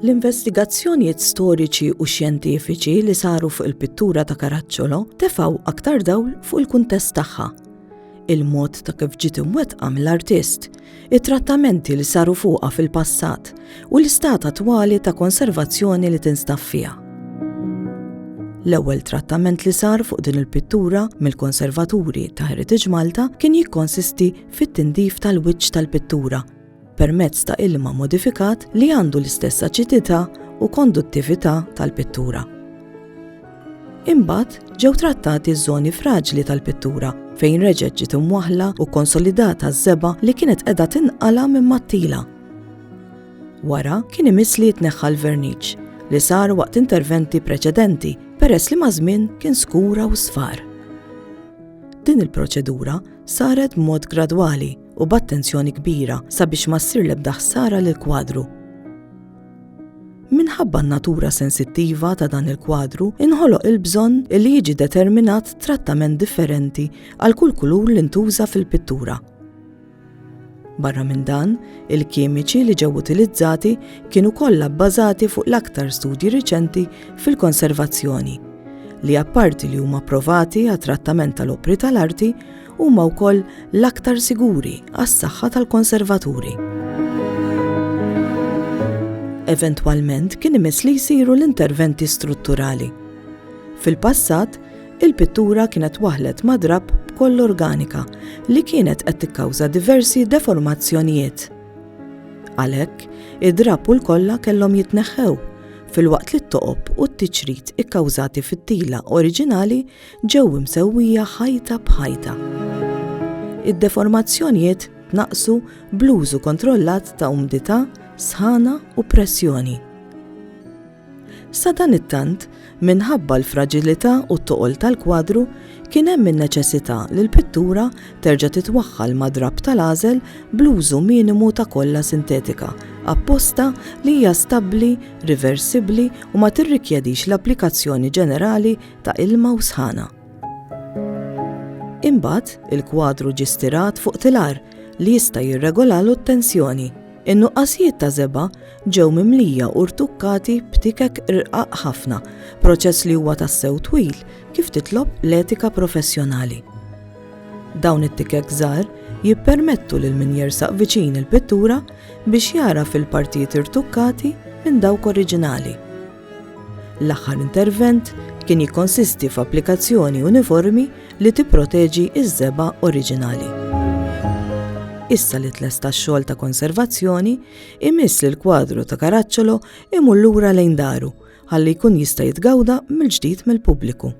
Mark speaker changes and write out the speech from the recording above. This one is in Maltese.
Speaker 1: L-investigazzjonijiet storiċi u xjentifiċi li saru fuq il-pittura ta' Caracciolo tefgħu aktar dawl fuq il-kuntest tagħha. Il-mod ta' kif ġiet imwettqa mill-artist, it-trattamenti li saru fuqha fil-passat u l-istat attwali ta' konservazzjoni li tinstab fiha. L-ewwel trattament li sar fuq din il-pittura mill-konservaturi ta' Heritage Malta kien jikkonsisti fit-tindif tal-wiċċ tal-pittura permezz ta' ilma modifikat li għandu l-istess aċidità u konduttività tal-pittura. Imbagħad ġew trattati ż-żoni fraġli tal-pittura fejn reġgħet ġiet imwaħħla u konsolidata ż-żeba li kienet qiegħda tinqala minn mattila. Wara kien imiss li jitneħħa l-verniċ li sar waqt interventi preċedenti peress li maż-żmien kien skura u sfar. Din il-proċedura saret b'mod gradwali u b'attenzjoni kbira sabiex ma ssir l-ebda ħsara lill-kwadru. Minħabba n-natura sensittiva ta' dan il-kwadru inħoloq il-bżonn li jiġi determinat trattament differenti għal kull kulur li ntuża fil-pittura. Barra minn dan, il-kimiċi li ġew utilizzati kienu kollha bbażati fuq l-aktar studji riċenti fil-konservazzjoni li apparti li huma approvati għat trattament tal-opri tal-arti huma wkoll l-aktar siguri għas-saħħa tal-konservaturi. Eventwalment kien imiss li jsiru l-interventi strutturali. Fil-passat, il-pittura kienet waħlet madrab b'koll organika li kienet qed tikkawża diversi deformazzjonijiet. Għalhekk, id-drab u l-kollha kellhom jitneħħew fil-waqt li t-toqob u t-tiċrid ikkawżati fit-tila oriġinali ġew imsewwija ħajta b'ħajta. Id-deformazzjonijiet tnaqqsu bl-użu kontrollat ta' umdità, sħana u pressjoni. Sa dan it-tant, minħabba l-fraġilità u t-toqol tal-kwadru, kien hemm in-neċessità li l-pittura terġa' titwaħħal madrab tal-għażel bl-użu minimu ta' kollha sintetika, apposta li hija stabbli, riversibbli u ma tirrikjedix l-applikazzjoni ġenerali ta' ilma u sħana. Imbagħad il-kwadru ġie stirat fuq tilar li jista' jirregolalu t-tensjoni. In-nuqqasijiet ta' żeba ġew mimlija u rtukkati b'tikek irqaq ħafna, proċess li huwa tassew twil kif titlob l-etika professjonali. Dawn it-tikek żgħar jippermettu lil min jersaq viċin il-pittura biex jara fil-partijiet irtukkati minn dawk oriġinali. L-aħħar intervent kien jikkonsisti f'applikazzjoni uniformi li tipproteġi iż-żeba oriġinali. Issa li tlesta x-xogħol ta' konservazzjoni, imiss li l-kwadru ta' Caracciolo imur lura lejn daru ħalli jkun jista' jitgawda mill-ġdid mill-pubbliku.